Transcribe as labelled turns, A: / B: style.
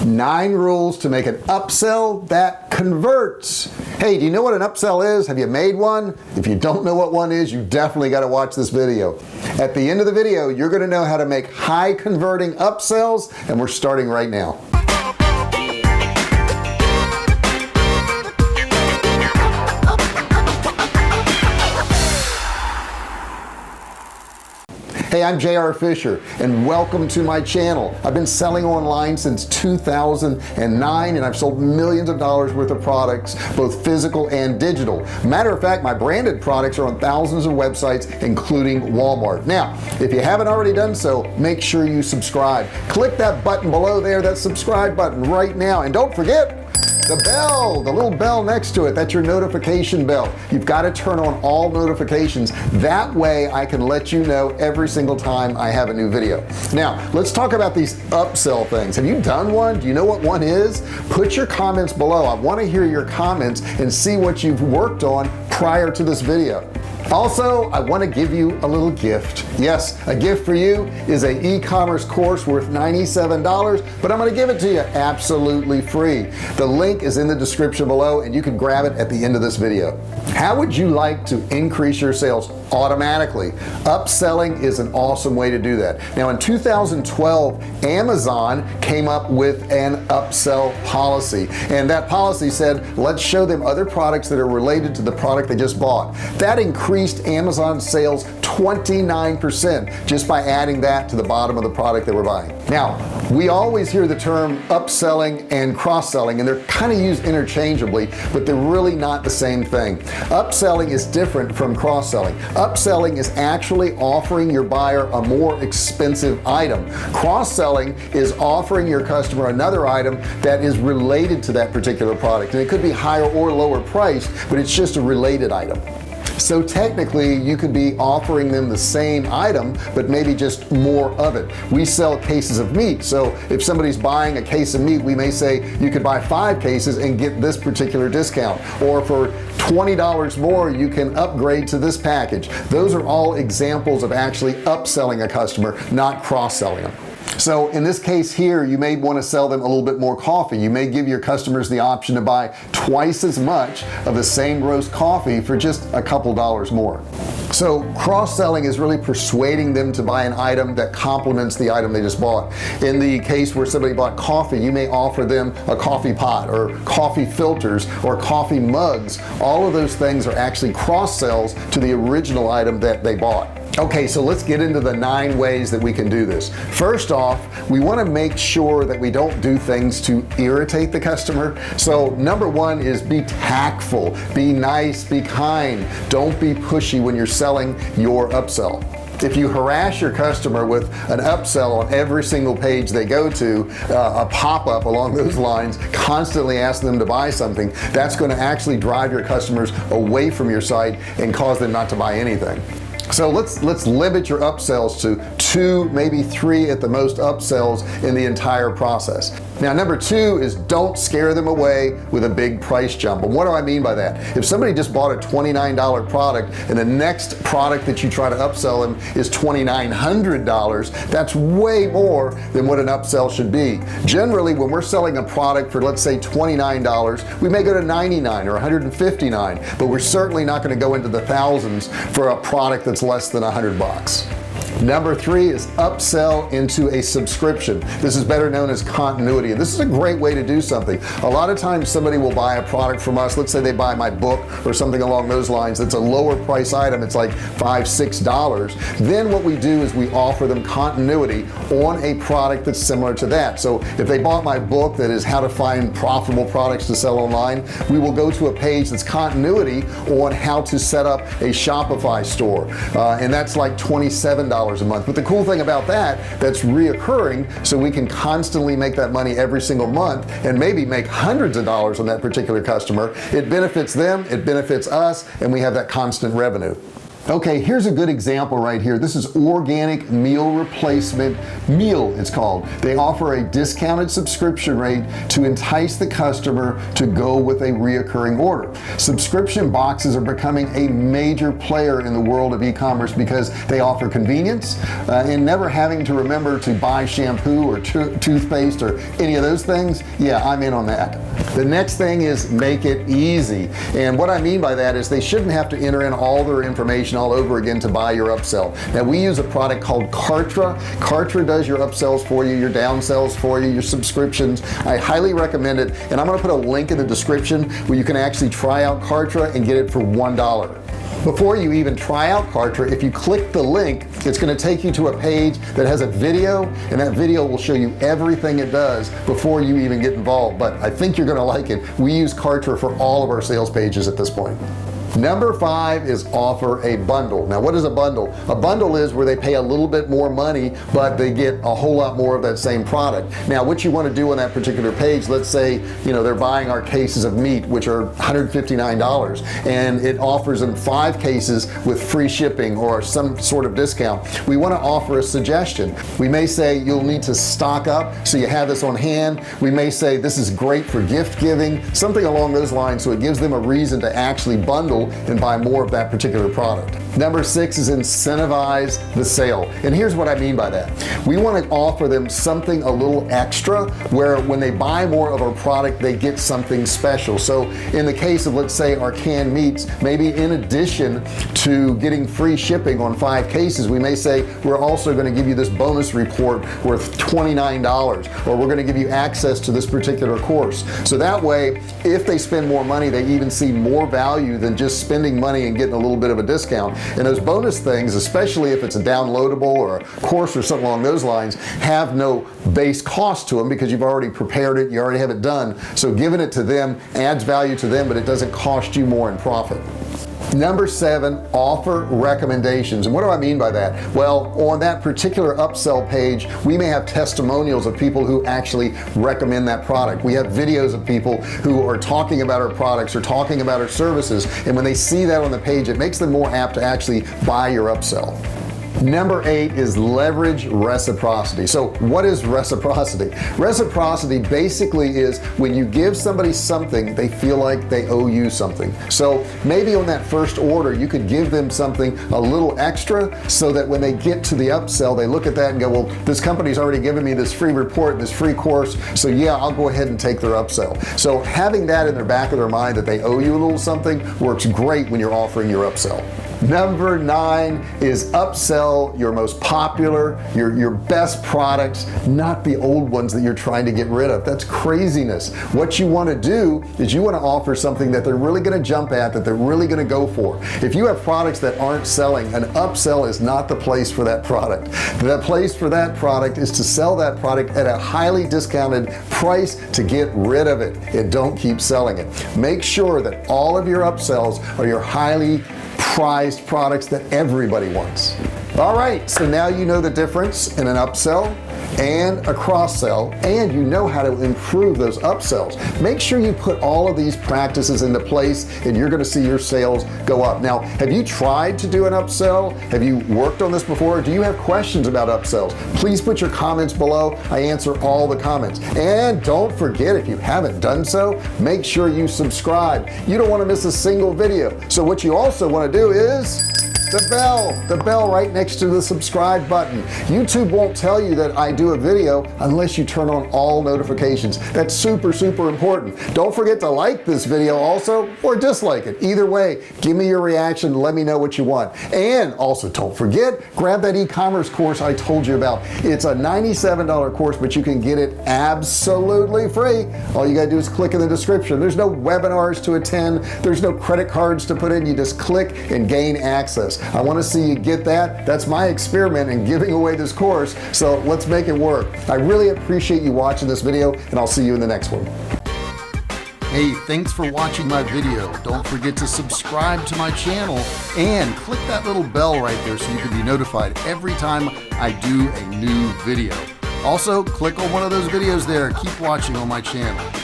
A: 9 rules to make an upsell that converts. Hey, do you know what an upsell is? Have you made one? If you don't know what one is, you definitely got to watch this video. At the end of the video, you're going to know how to make high converting upsells, and we're starting right now. Hey, I'm J.R. Fisher and welcome to my channel. I've been selling online since 2009 and I've sold millions of dollars worth of products, both physical and digital. Matter of fact, my branded products are on thousands of websites, including Walmart. Now, if you haven't already done so, make sure you subscribe. Click that button below there, that subscribe button right now, and don't forget the bell, the little bell next to it. That's your notification bell. You've got to turn on all notifications. That way I can let you know every single time I have a new video. Now let's talk about these upsell things. Have you done one? Do you know what one is? Put your comments below. I want to hear your comments and see what you've worked on prior to this video. Also, I want to give you a little gift. Yes, a gift for you is an e-commerce course worth $97, but I'm going to give it to you absolutely free. The link is in the description below and you can grab it at the end of this video. How would you like to increase your sales automatically? Upselling is an awesome way to do that. Now in 2012, Amazon came up with an upsell policy, and that policy said, let's show them other products that are related to the product they just bought. That increased Amazon sales 29% just by adding that to the bottom of the product they were buying. Now, we always hear the term upselling and cross-selling, and they're kind of used interchangeably, but they're really not the same thing. Upselling is different from cross-selling. Upselling is actually offering your buyer a more expensive item. Cross-selling is offering your customer another item that is related to that particular product, and it could be higher or lower priced, but it's just a related item. So technically you could be offering them the same item, but maybe just more of it. We sell cases of meat, so if somebody's buying a case of meat, we may say you could buy 5 cases and get this particular discount, or for $20 more you can upgrade to this package. Those are all examples of actually upselling a customer, not cross-selling them. So in this case here, you may want to sell them a little bit more coffee. You may give your customers the option to buy twice as much of the same roast coffee for just a couple dollars more. So cross-selling is really persuading them to buy an item that complements the item they just bought. In the case where somebody bought coffee, you may offer them a coffee pot or coffee filters or coffee mugs. All of those things are actually cross-sells to the original item that they bought. Okay, so let's get into the 9 ways that we can do this. First off, we want to make sure that we don't do things to irritate the customer. So number 1 is be tactful, be nice, be kind. Don't be pushy when you're selling your upsell. If you harass your customer with an upsell on every single page they go to, a pop-up along those lines, constantly asking them to buy something, that's going to actually drive your customers away from your site and cause them not to buy anything. So let's limit your upsells to 2, maybe 3 at the most upsells in the entire process. Now number 2 is don't scare them away with a big price jump. And what do I mean by that? If somebody just bought a $29 product and the next product that you try to upsell them is $2,900, that's way more than what an upsell should be. Generally, when we're selling a product for, let's say, $29, we may go to $99 or $159, but we're certainly not going to go into the thousands for a product that's less than $100. Number 3 is upsell into a subscription. This is better known as continuity, and this is a great way to do something. A lot of times somebody will buy a product from us. Let's say they buy my book or something along those lines. It's a lower price item. It's like $5, $6. Then what we do is we offer them continuity on a product that's similar to that. So if they bought my book that is how to find profitable products to sell online, we will go to a page that's continuity on how to set up a Shopify store, and that's like $27 a month. But the cool thing about that's reoccurring, so we can constantly make that money every single month and maybe make hundreds of dollars on that particular customer. It benefits them, it benefits us, and we have that constant revenue. Okay, here's a good example right here. This is organic meal replacement meal, it's called. They offer a discounted subscription rate to entice the customer to go with a reoccurring order. Subscription boxes are becoming a major player in the world of e-commerce because they offer convenience and never having to remember to buy shampoo or toothpaste or any of those things. Yeah, I'm in on that. The next thing is make it easy. And what I mean by that is they shouldn't have to enter in all their information all over again to buy your upsell. Now we use a product called Kartra. Kartra does your upsells for you, your downsells for you, your subscriptions. I highly recommend it, and I'm going to put a link in the description where you can actually try out Kartra and get it for $1. Before you even try out Kartra, if you click the link, it's going to take you to a page that has a video, and that video will show you everything it does before you even get involved. But I think you're going to like it. We use Kartra for all of our sales pages at this point. Number 5 is offer a bundle. Now what is a bundle? A bundle is where they pay a little bit more money but they get a whole lot more of that same product. Now what you want to do on that particular page, let's say they're buying our cases of meat, which are $159, and it offers them 5 cases with free shipping or some sort of discount. We want to offer a suggestion. We may say you'll need to stock up so you have this on hand. We may say this is great for gift giving, something along those lines, so it gives them a reason to actually bundle and buy more of that particular product. Number 6 is incentivize the sale. And here's what I mean by that. We want to offer them something a little extra where when they buy more of our product they get something special. So in the case of, let's say, our canned meats, maybe in addition to getting free shipping on 5 cases, we may say we're also going to give you this bonus report worth $29, or we're going to give you access to this particular course. So that way if they spend more money they even see more value than just spending money and getting a little bit of a discount. And those bonus things, especially if it's a downloadable or a course or something along those lines, have no base cost to them because you've already prepared it, you already have it done. So giving it to them adds value to them, but it doesn't cost you more in profit. Number 7, offer recommendations. And what do I mean by that? Well, on that particular upsell page we may have testimonials of people who actually recommend that product. We have videos of people who are talking about our products or talking about our services, and when they see that on the page it makes them more apt to actually buy your upsell. Number 8 is leverage reciprocity. So what is reciprocity? Reciprocity basically is when you give somebody something they feel like they owe you something. So maybe on that first order you could give them something a little extra so that when they get to the upsell they look at that and go, well, this company's already given me this free report, this free course, so yeah, I'll go ahead and take their upsell. So having that in their back of their mind that they owe you a little something works great when you're offering your upsell. Number 9 is upsell your most popular, your best products, not the old ones that you're trying to get rid of. That's craziness. What you want to do is you want to offer something that they're really going to jump at, that they're really going to go for. If you have products that aren't selling, an upsell is not the place for that product. The place for that product is to sell that product at a highly discounted price to get rid of it and don't keep selling it. Make sure that all of your upsells are your highly prized products that everybody wants. All right, so now you know the difference in an upsell and a cross-sell, and you know how to improve those upsells. Make sure you put all of these practices into place and you're going to see your sales go up. Now, have you tried to do an upsell? Have you worked on this before? Do you have questions about upsells? Please put your comments below. I answer all the comments. And don't forget, if you haven't done so, make sure you subscribe. You don't want to miss a single video. So what you also want to do is the bell right next to the subscribe button. YouTube won't tell you that I do a video unless you turn on all notifications. That's super important. Don't forget to like this video also, or dislike it. Either way, give me your reaction, let me know what you want. And also don't forget, grab that e-commerce course I told you about. It's a $97 course, but you can get it absolutely free. All you gotta do is click in the description. There's no webinars to attend, there's no credit cards to put in. You just click and gain access. I want to see you get that. That's my experiment in giving away this course, so let's make it work. I really appreciate you watching this video, and I'll see you in the next one. Hey, thanks for watching my video. Don't forget to subscribe to my channel and click that little bell right there so you can be notified every time I do a new video. Also, click on one of those videos there. Keep watching on my channel.